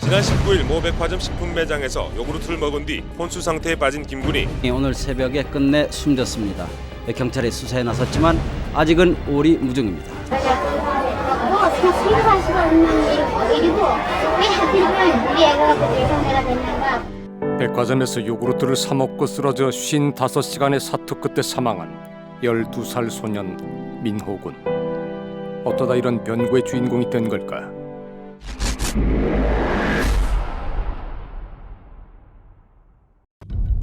지난 19일 모 백화점 식품 매장에서 요구르트를 먹은 뒤 혼수 상태에 빠진 김군이 오늘 새벽에 끝내 숨졌습니다. 경찰이 수사에 나섰지만 아직은 오리무중입니다. 뭐 수사할 수가 없는 일이고 왜 하필이면 우리 애가 내가 됐는가. 백화점에서 요구르트를 사 먹고 쓰러져 55시간의 사투 끝에 사망한 12살 소년 민호군. 어쩌다 이런 변고의 주인공이 된 걸까?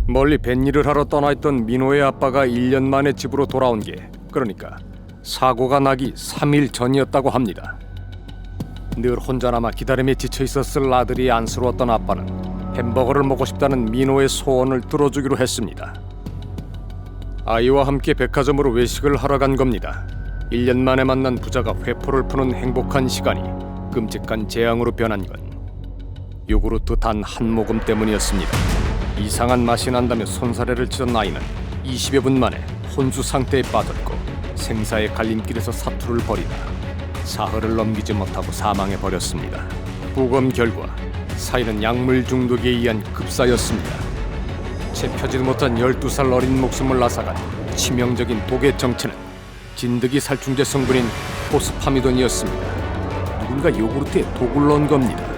멀리 뱃일을 하러 떠나있던 민호의 아빠가 1년 만에 집으로 돌아온 게 그러니까 사고가 나기 3일 전이었다고 합니다. 늘 혼자 남아 기다림에 지쳐 있었을 아들이 안쓰러웠던 아빠는 햄버거를 먹고 싶다는 민호의 소원을 들어주기로 했습니다. 아이와 함께 백화점으로 외식을 하러 간 겁니다. 1년 만에 만난 부자가 회포를 푸는 행복한 시간이 끔찍한 재앙으로 변한 건 요구르트 단 한 모금 때문이었습니다. 이상한 맛이 난다며 손사래를 치던 아이는 20여 분 만에 혼수 상태에 빠졌고 생사의 갈림길에서 사투를 벌이다 사흘을 넘기지 못하고 사망해버렸습니다. 부검 결과 사인은 약물 중독에 의한 급사였습니다. 채 펴지도 못한 12살 어린 목숨을 앗아간 치명적인 독의 정체는 진드기 살충제 성분인 포스파미돈이었습니다. 누군가 요구르트에 독을 넣은 겁니다.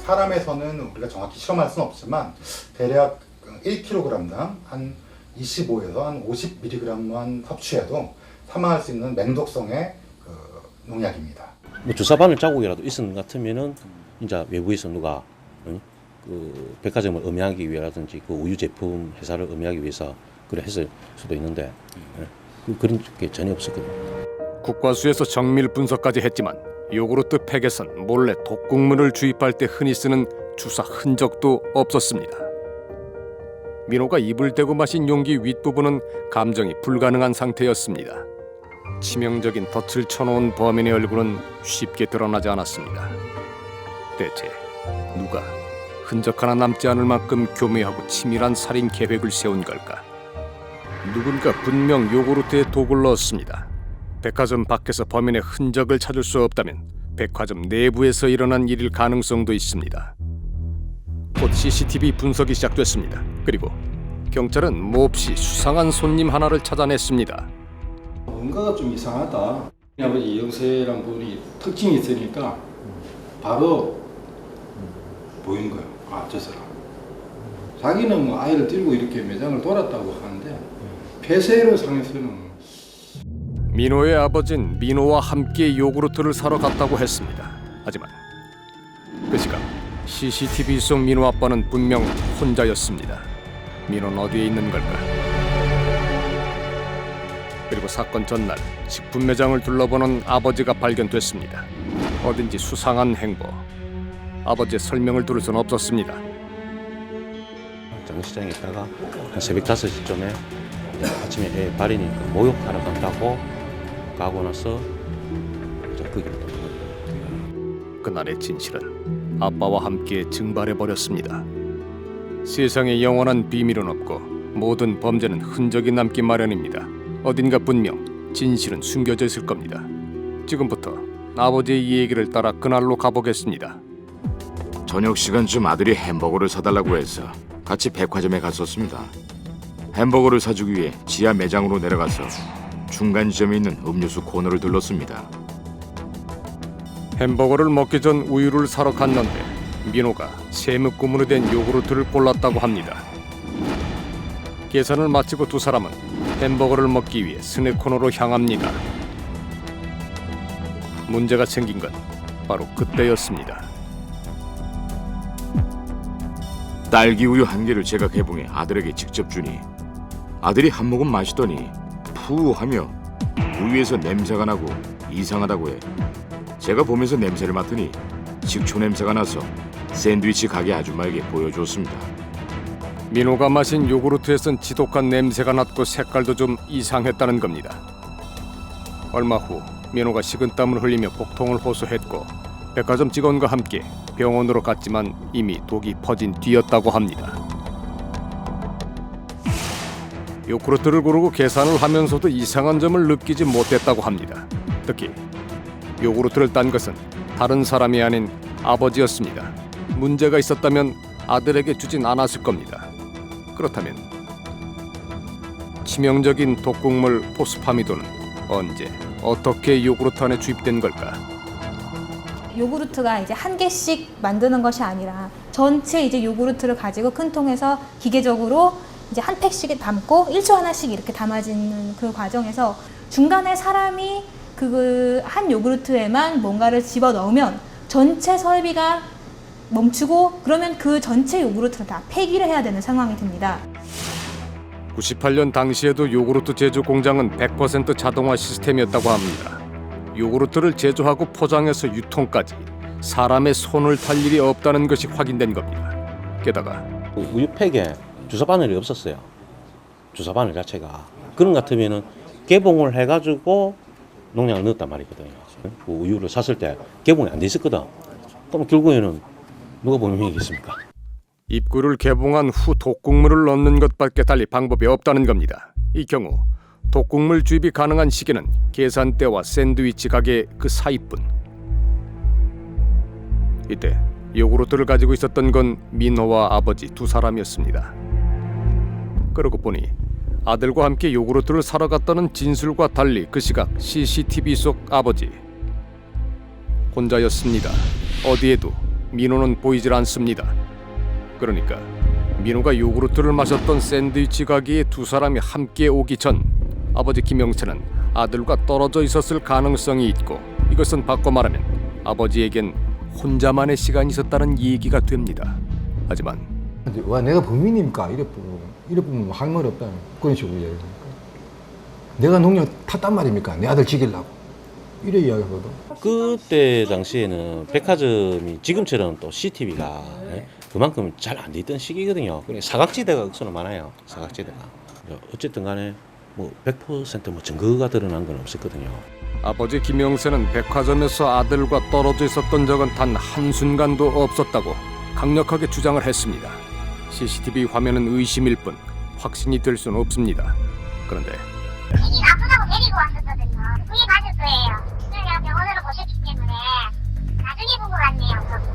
사람에서는 우리가 정확히 실험할 수는 없지만 대략 1kg당 한 25에서 한 50mg만 섭취해도 사망할 수 있는 맹독성의 농약입니다. 뭐 주사바늘 자국이라도 있었는 것 같으면은 이제 외부에서 누가 그 백화점을 음해하기 위해라든지 그 우유 제품 회사를 음해하기 위해서 그래 했을 수도 있는데 그런 게 전혀 없었거든요. 국과수에서 정밀 분석까지 했지만 요구르트 팩에선 몰래 독극물을 주입할 때 흔히 쓰는 주사 흔적도 없었습니다. 민호가 입을 대고 마신 용기 윗부분은 감정이 불가능한 상태였습니다. 치명적인 덫을 쳐놓은 범인의 얼굴은 쉽게 드러나지 않았습니다. 대체 누가 흔적 하나 남지 않을 만큼 교묘하고 치밀한 살인 계획을 세운 걸까? 누군가 분명 요구르트에 독을 넣었습니다. 백화점 밖에서 범인의 흔적을 찾을 수 없다면 백화점 내부에서 일어난 일일 가능성도 있습니다. 곧 CCTV 분석이 시작됐습니다. 그리고 경찰은 몹시 수상한 손님 하나를 찾아냈습니다. 뭔가가 좀 이상하다. 아버지 영세란 분이 특징이 있으니까 바로 보인 거예요. 아, 저 사람. 자기는 뭐 아이를 들고 이렇게 매장을 돌았다고 하는데 폐쇄로 상에서는 민호의 아버진 민호와 함께 요구르트를 사러 갔다고 했습니다. 하지만 그 시각 CCTV 속 민호 아빠는 분명 혼자였습니다. 민호는 어디에 있는 걸까? 그리고 사건 전날 식품 매장을 둘러보는 아버지가 발견됐습니다. 어딘지 수상한 행보. 아버지의 설명을 들을 수는 없었습니다. 장시장에 있다가 한 새벽 5시쯤에 아침에 애 발인이니까 목욕하러 간다고 가고 나서 이제 거기로 간 거예요. 그날의 진실은 아빠와 함께 증발해버렸습니다. 세상에 영원한 비밀은 없고 모든 범죄는 흔적이 남기 마련입니다. 어딘가 분명 진실은 숨겨져 있을 겁니다. 지금부터 아버지의 이 얘기를 따라 그날로 가보겠습니다. 저녁 시간쯤 아들이 햄버거를 사달라고 해서 같이 백화점에 갔었습니다. 햄버거를 사주기 위해 지하 매장으로 내려가서 중간 지점에 있는 음료수 코너를 들렀습니다. 햄버거를 먹기 전 우유를 사러 갔는데 민호가 세무구문으로 된 요구르트를 골랐다고 합니다. 계산을 마치고 두 사람은 햄버거를 먹기 위해 스낵 코너로 향합니다. 문제가 생긴 건 바로 그때였습니다. 딸기 우유 한 개를 제가 개봉해 아들에게 직접 주니 아들이 한 모금 마시더니 푸 하며 우유에서 냄새가 나고 이상하다고 해. 제가 보면서 냄새를 맡으니 식초 냄새가 나서 샌드위치 가게 아줌마에게 보여줬습니다. 민호가 마신 요구르트에선 지독한 냄새가 났고 색깔도 좀 이상했다는 겁니다. 얼마 후 민호가 식은땀을 흘리며 복통을 호소했고 백화점 직원과 함께 병원으로 갔지만 이미 독이 퍼진 뒤였다고 합니다. 요구르트를 고르고 계산을 하면서도 이상한 점을 느끼지 못했다고 합니다. 특히 요구르트를 딴 것은 다른 사람이 아닌 아버지였습니다. 문제가 있었다면 아들에게 주진 않았을 겁니다. 그렇다면 치명적인 독극물 포스파미도는 언제 어떻게 요구르트 안에 주입된 걸까? 요구르트가 이제 한 개씩 만드는 것이 아니라 전체 이제 요구르트를 가지고 큰 통에서 기계적으로 이제 한 팩씩 담고 1초 하나씩 이렇게 담아지는 그 과정에서 중간에 사람이 그 한 요구르트에만 뭔가를 집어 넣으면 전체 설비가 멈추고 그러면 그 전체 요구르트를 다 폐기를 해야 되는 상황이 됩니다. 98년 당시에도 요구르트 제조 공장은 100% 자동화 시스템이었다고 합니다. 요구르트를 제조하고 포장해서 유통까지 사람의 손을 탈 일이 없다는 것이 확인된 겁니다. 게다가 우유팩에 주사 바늘이 없었어요. 주사 바늘 자체가. 그런 것 같으면은 개봉을 해가지고 농약을 넣었단 말이거든요. 그 우유를 샀을 때 개봉이 안 돼 있었거든. 그럼 결국에는 누가 범인이겠습니까? 입구를 개봉한 후 독극물을 넣는 것밖에 달리 방법이 없다는 겁니다. 이 경우 독극물 주입이 가능한 시기는 계산대와 샌드위치 가게 그 사이뿐. 이때 요구르트를 가지고 있었던 건 민호와 아버지 두 사람이었습니다. 그러고 보니 아들과 함께 요구르트를 사러 갔다는 진술과 달리 그 시각 CCTV 속 아버지 혼자였습니다. 어디에도 민호는 보이질 않습니다. 그러니까 민호가 요구르트를 마셨던 샌드위치 가게에 두 사람이 함께 오기 전 아버지 김영채는 아들과 떨어져 있었을 가능성이 있고, 이것은 바꿔 말하면 아버지에겐 혼자만의 시간이 있었다는 얘기가 됩니다. 하지만 와 내가 범인입니까? 이래 보면 할 말이 없다. 그런 식으로 이야기하니까. 내가 농약 탔단 말입니까? 내 아들 죽이려고. 이래 이야기하거든. 그때 당시에는 백화점이 지금처럼 또 CCTV가 그만큼 잘 안 돼 있던 시기거든요. 그러니까 사각지대가 우선은 많아요. 사각지대가. 어쨌든 간에 뭐 100% 뭐 증거가 드러난 건 없었거든요. 아버지 김영세는 백화점에서 아들과 떨어져 있었던 적은 단 한순간도 없었다고 강력하게 주장을 했습니다. CCTV 화면은 의심일 뿐 확신이 될 수는 없습니다. 그런데 아프다고 데리고 왔었거든요. 그게 맞을 거예요. 제가 병원으로 모셨기 때문에 나중에 본 것 같네요.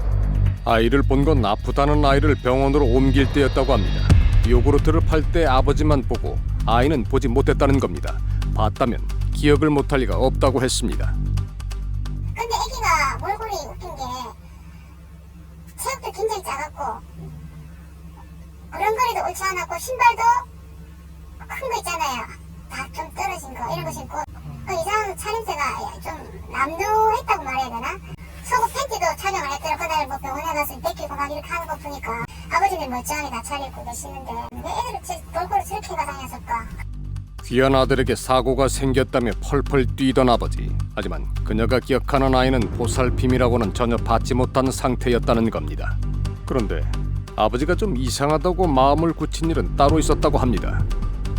아이를 본 건 아프다는 아이를 병원으로 옮길 때였다고 합니다. 요구르트를 팔 때 아버지만 보고 아이는 보지 못했다는 겁니다. 봤다면 기억을 못할 리가 없다고 했습니다. 근데 애기가 몰골이 웃긴 게 체육도 굉장히 작았고 걸음걸이도 옳지 않았고 신발도 큰 거 있잖아요. 다 좀 떨어진 거 이런 거 신고 그 이상 차림새가 좀 남도했다고 말해야 되나? 속옷 팬티도 착용을 했더라고. 그날 뭐 병원에 가서 뺏기고 막 이렇게 하는 거 보니까 아버지는 멀쩡하게 다 차려입고 계시는데 왜 애들을 몰골을 저렇게 가다녔을까? 귀한 아들에게 사고가 생겼다며 펄펄 뛰던 아버지. 하지만 그녀가 기억하는 아이는 보살핌이라고는 전혀 받지 못한 상태였다는 겁니다. 그런데 아버지가 좀 이상하다고 마음을 굳힌 일은 따로 있었다고 합니다.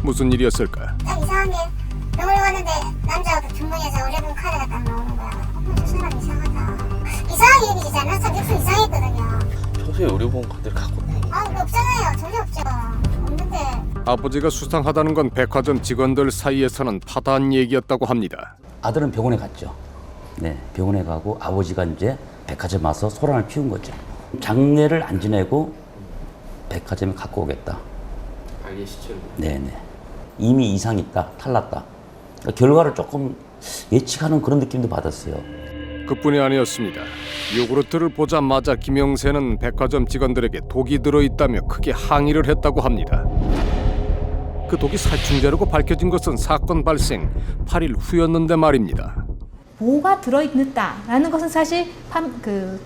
무슨 일이었을까? 딱 이상한 게 병원에 갔는데 남자가 두 명이서 의료병 카드가 딱 나오는 거야. 저 사람 이상하다. 이상하게 여기지잖아. 참 몇푼 이상했거든요. 평소에 의료보험 카드를 갖고 없잖아요. 전혀 없죠. 없는데 아버지가 수상하다는 건 백화점 직원들 사이에서는 파다한 얘기였다고 합니다. 아들은 병원에 갔죠. 네, 병원에 가고 아버지가 이제 백화점 와서 소란을 피운 거죠. 장례를 안 지내고 백화점에 갖고 오겠다. 네네. 이미 이상이 있다, 탈났다. 그러니까 결과를 조금 예측하는 그런 느낌도 받았어요. 그뿐이 아니었습니다. 요구르트를 보자마자 김영세는 백화점 직원들에게 독이 들어있다며 크게 항의를 했다고 합니다. 그 독이 살충제라고 밝혀진 것은 사건 발생 8일 후였는데 말입니다. 뭐가 들어있다라는 것은 사실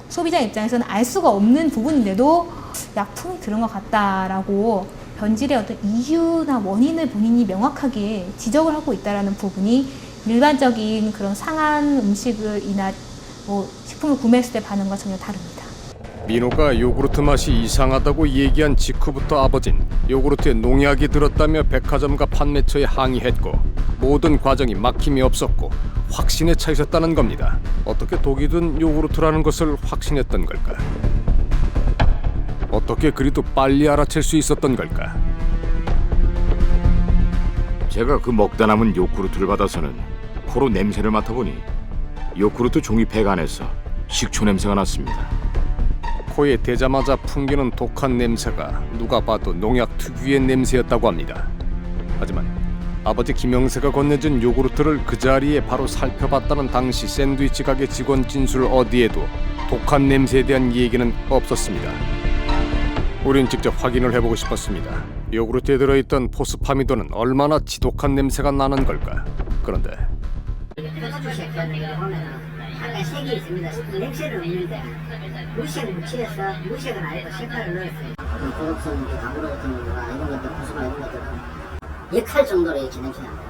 소비자 입장에서는 알 수가 없는 부분인데도 약품이 들은 것 같다라고 변질의 어떤 이유나 원인을 본인이 명확하게 지적을 하고 있다라는 부분이 일반적인 그런 상한 음식이나 뭐 식품을 구매했을 때 반응과 전혀 다릅니다. 민호가 요구르트 맛이 이상하다고 얘기한 직후부터 아버진 요구르트에 농약이 들었다며 백화점과 판매처에 항의했고 모든 과정이 막힘이 없었고 확신에 차 있었다는 겁니다. 어떻게 독이 든 요구르트라는 것을 확신했던 걸까? 어떻게 그리도 빨리 알아챌 수 있었던 걸까? 제가 그 먹다 남은 요구르트를 받아서는 코로 냄새를 맡아보니 요구르트 종이팩 안에서 식초 냄새가 났습니다. 코에 대자마자 풍기는 독한 냄새가 누가 봐도 농약 특유의 냄새였다고 합니다. 하지만 아버지 김영세가 건네준 요구르트를 그 자리에 바로 살펴봤다는 당시 샌드위치 가게 직원 진술 어디에도 독한 냄새에 대한 얘기는 없었습니다. 우린 직접 확인을 해보고 싶었습니다. 요구르트에 들어있던 포스파미도는 얼마나 지독한 냄새가 나는 걸까? 그런데 아까 색이 있습니다. 냄새는 없는데 무색 묻혀서 무색은 아니고 색깔을 넣었어요. 고독성, 가물어 같은 거나 이런 것들, 부수나 이런 것들 역할 정도로 이렇게 냄새 납니다.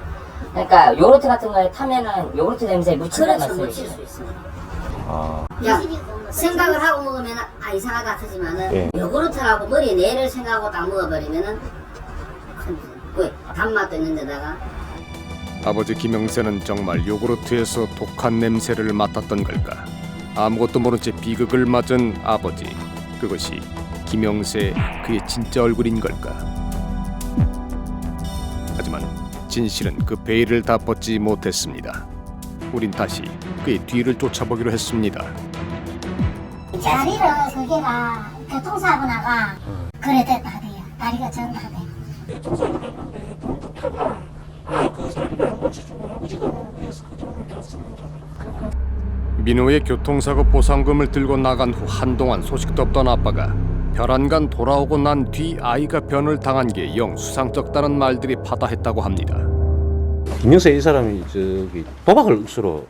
그러니까 요구르트 같은 거에 타면은 요구르트 냄새에 묻힌다는 그렇죠, 말씀이시죠? 묻힐 수 있습니다. 그냥 생각을 하고 먹으면 이상하다 하지만은 요구르트라고 머리에 내를 생각하고 딱 먹어버리면은 그 단맛도 있는데다가 아버지 김영세는 정말 요구르트에서 독한 냄새를 맡았던 걸까? 아무것도 모른 채 비극을 맞은 아버지, 그것이 김영세 그의 진짜 얼굴인 걸까? 하지만 진실은 그 베일을 다 벗지 못했습니다. 우린 다시 그의 뒤를 쫓아보기로 했습니다. 다리를 그게가 교통사고 나가 그래 됐다 하대요. 다리가 전하대. 민호의 교통사고 보상금을 들고 나간 후 한동안 소식도 없던 아빠가 별안간 돌아오고 난 뒤 아이가 변을 당한 게 영 수상쩍다는 말들이 파다했다고 합니다. 김영세 이 사람이 저기 도박을 억수로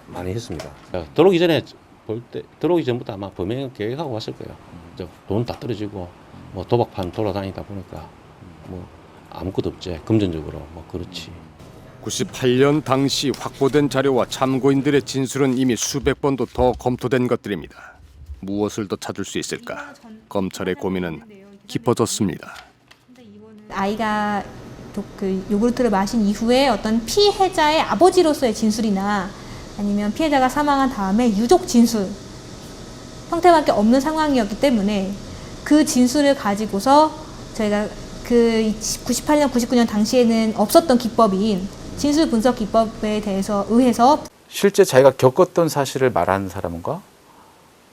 많이 했습니다. 들어오기 전에 들어오기 전부터 아마 범행 계획하고 왔을 거예요. 돈 다 떨어지고 뭐 도박판 돌아다니다 보니까 뭐 아무것도 없지. 금전적으로 뭐 그렇지. 98년 당시 확보된 자료와 참고인들의 진술은 이미 수백 번도 더 검토된 것들입니다. 무엇을 더 찾을 수 있을까? 검찰의 고민은 깊어졌습니다. 아이가 그 요구르트를 마신 이후에 어떤 피해자의 아버지로서의 진술이나 아니면 피해자가 사망한 다음에 유족 진술 형태밖에 없는 상황이었기 때문에 그 진술을 가지고서 저희가 그 98년, 99년 당시에는 없었던 기법인 진술 분석 기법에 의해서 실제 자기가 겪었던 사실을 말하는 사람과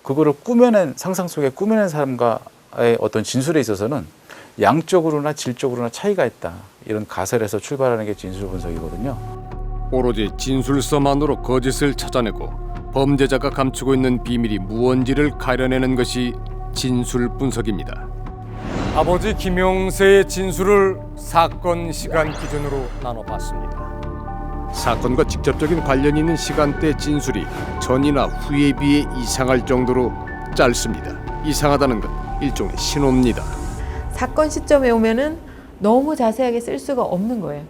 그거를 꾸며낸 상상 속에 꾸며낸 사람과의 어떤 진술에 있어서는 양적으로나 질적으로나 차이가 있다. 이런 가설에서 출발하는 게 진술 분석이거든요. 오로지 진술서만으로 거짓을 찾아내고 범죄자가 감추고 있는 비밀이 무언지를 가려내는 것이 진술 분석입니다. 아버지 김영세의 진술을 사건 시간 기준으로 나눠봤습니다. 사건과 직접적인 관련이 있는 시간대 진술이 전이나 후에 비해 이상할 정도로 짧습니다. 이상하다는 건 일종의 신호입니다. 사건 시점에 오면은 너무 자세하게 쓸 수가 없는 거예요.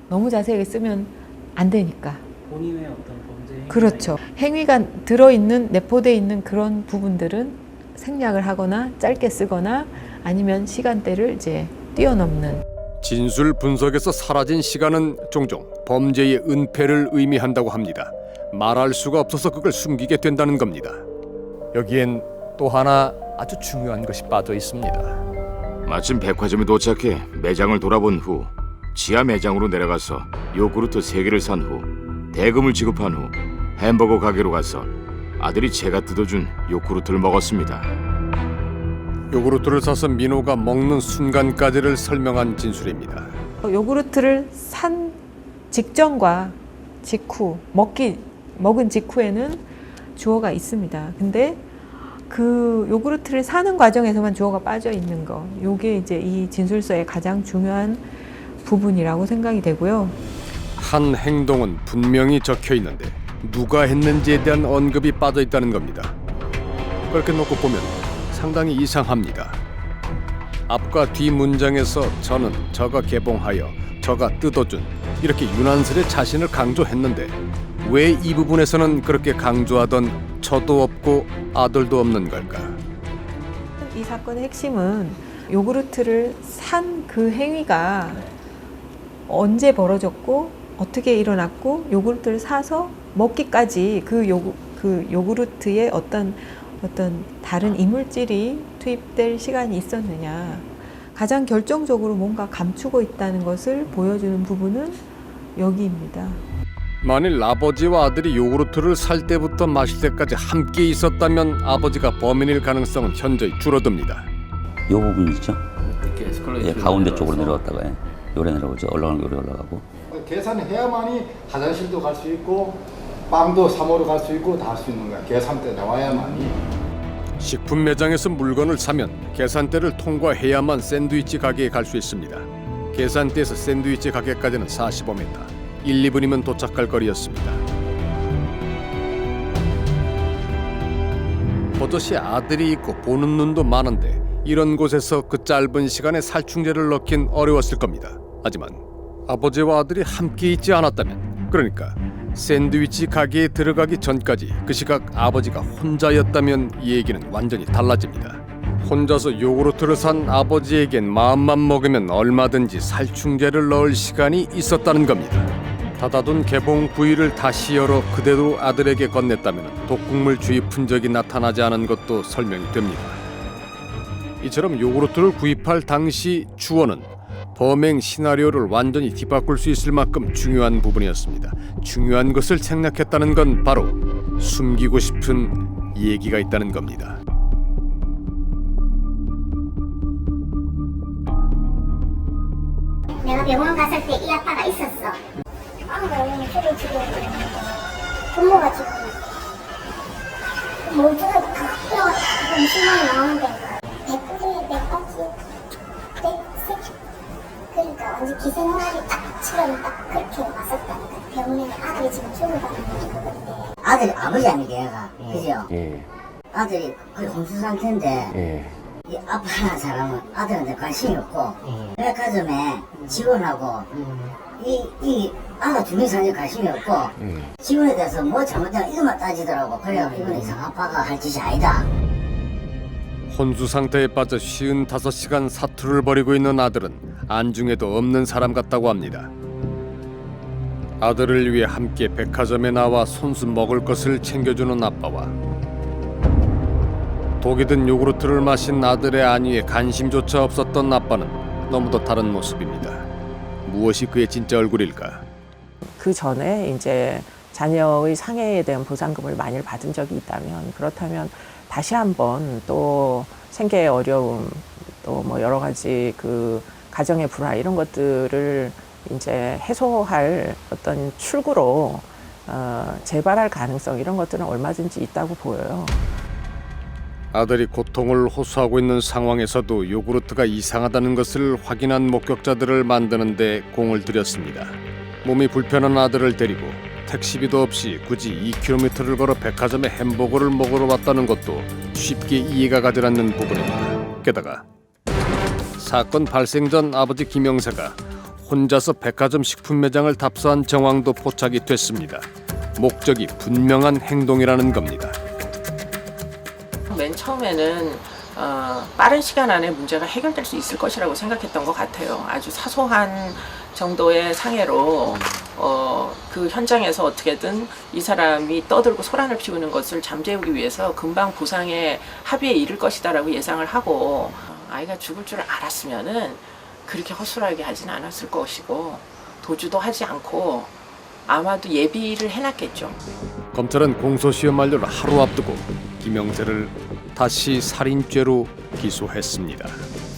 너무 자세하게 쓰면 안 되니까. 본인의 어떤 범죄 행위가 그렇죠. 행위가 들어있는 내포되어 있는 그런 부분들은 생략을 하거나 짧게 쓰거나 아니면 시간대를 이제 뛰어넘는. 진술 분석에서 사라진 시간은 종종 범죄의 은폐를 의미한다고 합니다. 말할 수가 없어서 그걸 숨기게 된다는 겁니다. 여기엔 또 하나 아주 중요한 것이 빠져 있습니다. 마침 백화점에 도착해 매장을 돌아본 후 지하 매장으로 내려가서 요구르트 3개를 산 후 대금을 지급한 후 햄버거 가게로 가서 아들이 제가 뜯어준 요구르트를 먹었습니다. 요구르트를 사서 민호가 먹는 순간까지를 설명한 진술입니다. 요구르트를 산 직전과 직후, 먹은 직후에는 주어가 있습니다. 근데 그 요구르트를 사는 과정에서만 주어가 빠져 있는 거, 요게 이제 이 진술서의 가장 중요한 부분이라고 생각이 되고요. 한 행동은 분명히 적혀 있는데 누가 했는지에 대한 언급이 빠져 있다는 겁니다. 그렇게 놓고 보면 상당히 이상합니다. 앞과 뒤 문장에서 저는 저가 개봉하여 저가 뜯어준 이렇게 유난스레 자신을 강조했는데 왜 이 부분에서는 그렇게 강조하던 저도 없고 아들도 없는 걸까? 이 사건의 핵심은 요구르트를 산 그 행위가 언제 벌어졌고 어떻게 일어났고 요구르트를 사서 먹기까지 그 요구르트에 어떤 다른 이물질이 투입될 시간이 있었느냐. 가장 결정적으로 뭔가 감추고 있다는 것을 보여주는 부분은 여기입니다. 만일 아버지와 아들이 요구르트를 살 때부터 마실 때까지 함께 있었다면 아버지가 범인일 가능성은 현저히 줄어듭니다. 이 부분 있죠? 이렇게 에스컬레이터 가운데 쪽으로 내려갔다가 요래 내려오죠. 요래 올라가고. 계산해야만이 화장실도 갈 수 있고 빵도 사 먹으러 갈 수 있고 다 할 수 있는 거야. 계산대 나와야만이. 식품 매장에서 물건을 사면 계산대를 통과해야만 샌드위치 가게에 갈 수 있습니다. 계산대에서 샌드위치 가게까지는 45m, 1, 2분이면 도착할 거리였습니다. 버젓이 아들이 있고 보는 눈도 많은데 이런 곳에서 그 짧은 시간에 살충제를 넣긴 어려웠을 겁니다. 하지만 아버지와 아들이 함께 있지 않았다면, 그러니까 샌드위치 가게에 들어가기 전까지 그 시각 아버지가 혼자였다면 이 얘기는 완전히 달라집니다. 혼자서 요구르트를 산 아버지에겐 마음만 먹으면 얼마든지 살충제를 넣을 시간이 있었다는 겁니다. 닫아둔 개봉 부위를 다시 열어 그대로 아들에게 건넸다면 독극물 주입 흔적이 나타나지 않은 것도 설명이 됩니다. 이처럼 요구르트를 구입할 당시 주어는 범행 시나리오를 완전히 뒤바꿀 수 있을 만큼 중요한 부분이었습니다. 중요한 것을 생략했다는 건 바로 숨기고 싶은 얘기가 있다는 겁니다. 내가 병원 갔을 때 이 아빠가 있었어. 아가 왜 술을 지금 부모가 지금 몸뚱아리 다 뼈가 심하게 나오는데 100까지 100세 그러니까 완전 기생활이 딱처럼 딱 그렇게 왔었다니까. 병원에 아들이 지금 죽어가는 거거든요. 아들이 아버지 아니게 얘가 그죠? 예. 아들이 거의 혼수 상태인데 예. 이 아빠라는 사람은 아들한테 관심이 없고 백화점에 직원하고 이 아가 두 명 사는 관심이 없고 직원에 대해서 뭐 잘못되면 이것만 따지더라고. 그래갖고 이건 이상 아빠가 할 짓이 아니다. 혼수 상태에 빠져 55시간 사투를 벌이고 있는 아들은 안중에도 없는 사람 같다고 합니다. 아들을 위해 함께 백화점에 나와 손수 먹을 것을 챙겨주는 아빠와 독이 든 요구르트를 마신 아들의 안위에 관심조차 없었던 아빠는 너무도 다른 모습입니다. 무엇이 그의 진짜 얼굴일까? 그 전에 이제 자녀의 상해에 대한 보상금을 많이 받은 적이 있다면, 그렇다면 다시 한번 또 생계의 어려움, 또 뭐 여러 가지 그 가정의 불화 이런 것들을 이제 해소할 어떤 출구로 재발할 가능성 이런 것들은 얼마든지 있다고 보여요. 아들이 고통을 호소하고 있는 상황에서도 요구르트가 이상하다는 것을 확인한 목격자들을 만드는 데 공을 들였습니다. 몸이 불편한 아들을 데리고 택시비도 없이 굳이 2km를 걸어 백화점에 햄버거를 먹으러 왔다는 것도 쉽게 이해가 가지 않는 부분입니다. 게다가 사건 발생 전 아버지 김영사가 혼자서 백화점 식품 매장을 답사한 정황도 포착이 됐습니다. 목적이 분명한 행동이라는 겁니다. 맨 처음에는 빠른 시간 안에 문제가 해결될 수 있을 것이라고 생각했던 것 같아요. 아주 사소한 정도의 상해로 그 현장에서 어떻게든 이 사람이 떠들고 소란을 피우는 것을 잠재우기 위해서 금방 보상의 합의에 이를 것이다라고 예상을 하고, 아이가 죽을 줄 알았으면은 그렇게 허술하게 하진 않았을 것이고 도주도 하지 않고 아마도 예비를 해놨겠죠. 검찰은 공소시효 만료를 하루 앞두고 김영재를 다시 살인죄로 기소했습니다.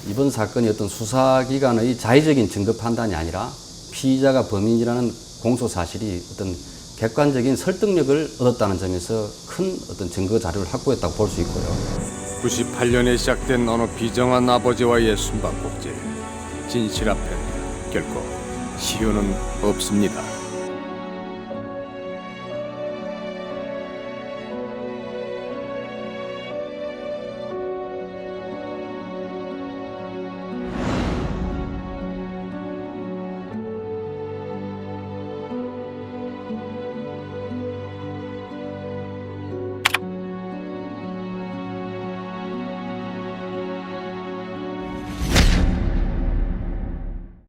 이번 사건이 어떤 수사기관의 자의적인 증거 판단이 아니라 피의자가 범인이라는 공소 사실이 어떤 객관적인 설득력을 얻었다는 점에서 큰 어떤 증거 자료를 확보했다고 볼 수 있고요. 98년에 시작된 어느 비정한 아버지와의 숨바꼭질. 진실 앞엔 결코 시효는 없습니다.